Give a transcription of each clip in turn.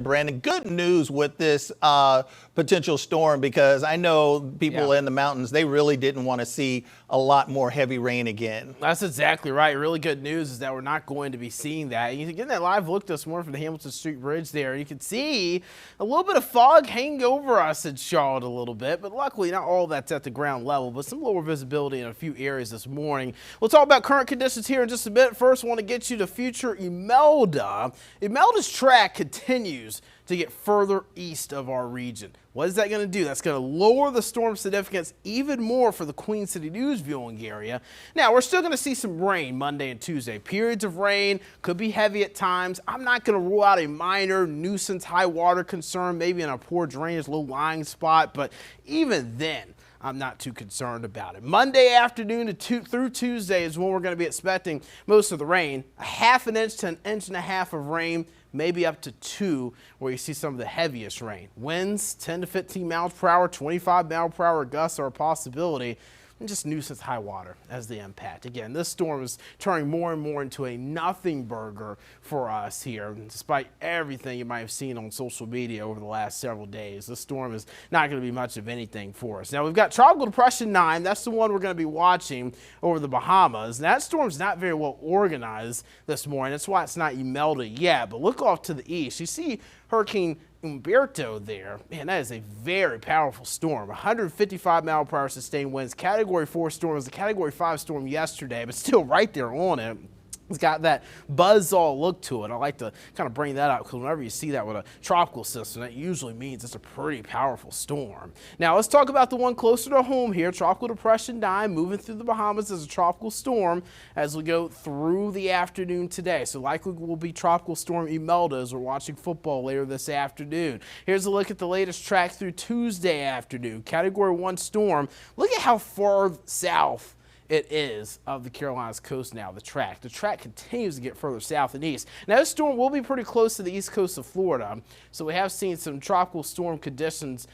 Brandon, good news with this potential storm, because I know people in the mountains, they really didn't want to see a lot more heavy rain again. That's exactly right. Really good news is that we're not going to be seeing that. You can get that live look this morning from the Hamilton Street Bridge there. You can see a little bit of fog hanging over us in Charlotte a little bit, but luckily not all that's at the ground level, but some lower visibility in a few areas this morning. We'll talk about current conditions here in just a bit. First, I want to get you to future Imelda. Imelda's track continues to get further east of our region. What is that going to do? That's going to lower the storm significance even more for the Queen City News viewing area. Now, we're still going to see some rain Monday and Tuesday. Periods of rain could be heavy at times. I'm not going to rule out a minor nuisance high water concern, maybe in a poor drainage, low lying spot, but even then, I'm not too concerned about it. Monday afternoon through Tuesday is when we're going to be expecting most of the rain. A half an inch to an inch and a half of rain, maybe up to 2, where you see some of the heaviest rain. Winds 10 to 15 miles per hour, 25 mile per hour gusts are a possibility. And just nuisance high water as the impact. Again, this storm is turning more and more into a nothing burger for us here. Despite everything you might have seen on social media over the last several days, this storm is not going to be much of anything for us. Now, we've got Tropical Depression 9. That's the one we're going to be watching over the Bahamas. And that storm's not very well organized this morning. That's why it's not Imelda yet. But look off to the east. You see Hurricane Humberto there. Man, that is a very powerful storm. 155 mile per hour sustained winds. Category 4 storm. It was a Category 5 storm yesterday, but still right there on it. It's got that buzzsaw look to it. I like to kind of bring that out because whenever you see that with a tropical system, that usually means it's a pretty powerful storm. Now, let's talk about the one closer to home here. Tropical Depression 9 moving through the Bahamas as a tropical storm as we go through the afternoon today. So likely will be Tropical Storm Imelda as we're watching football later this afternoon. Here's a look at the latest track through Tuesday afternoon. Category 1 storm. Look at how far south it is of the Carolinas coast now, the track. The track continues to get further south and east. Now, this storm will be pretty close to the east coast of Florida, so we have seen some tropical storm conditions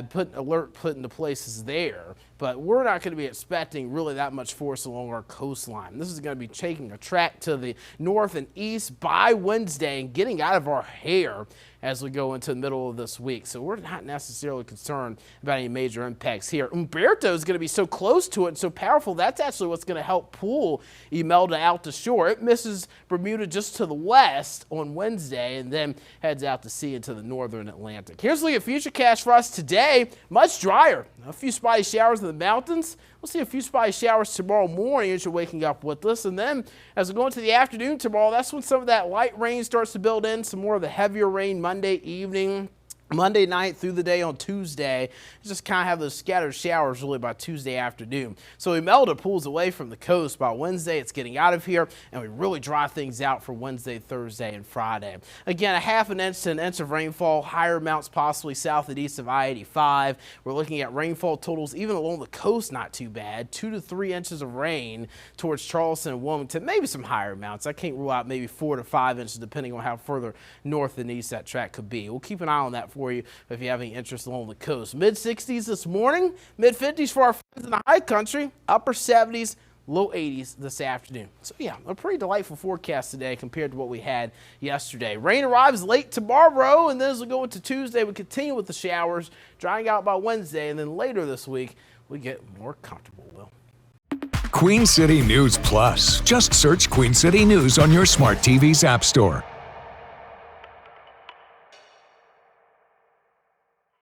put into places there, but we're not going to be expecting really that much force along our coastline. This is going to be taking a track to the north and east by Wednesday and getting out of our hair as we go into the middle of this week. So we're not necessarily concerned about any major impacts here. Humberto is going to be so close to it and so powerful, that's actually what's going to help pull Imelda out to shore. It misses Bermuda just to the west on Wednesday and then heads out to sea into the northern Atlantic. Here's a look at Futurecast for us today. Much drier. A few spotty showers in the mountains. We'll see a few spotty showers tomorrow morning as you're waking up with us. And then as we go into the afternoon tomorrow, that's when some of that light rain starts to build in, some more of the heavier rain Monday evening. Monday night through the day on Tuesday, just kind of have those scattered showers really by Tuesday afternoon. So Imelda pulls away from the coast by Wednesday. It's getting out of here, and we really dry things out for Wednesday, Thursday, and Friday. Again, a half an inch to an inch of rainfall, higher amounts possibly south and east of I-85. We're looking at rainfall totals even along the coast, not too bad. 2 to 3 inches of rain towards Charleston and Wilmington, maybe some higher amounts. I can't rule out maybe 4 to 5 inches depending on how further north and east that track could be. We'll keep an eye on that for you if you have any interest along the coast. Mid-60s this morning, mid-50s for our friends in the high country, upper 70s, low 80s this afternoon. So yeah, a pretty delightful forecast today compared to what we had yesterday. Rain arrives late tomorrow, and then as we go into Tuesday, we continue with the showers, drying out by Wednesday, and then later this week, we get more comfortable, Will. Queen City News Plus. Just search Queen City News on your smart TV's app store.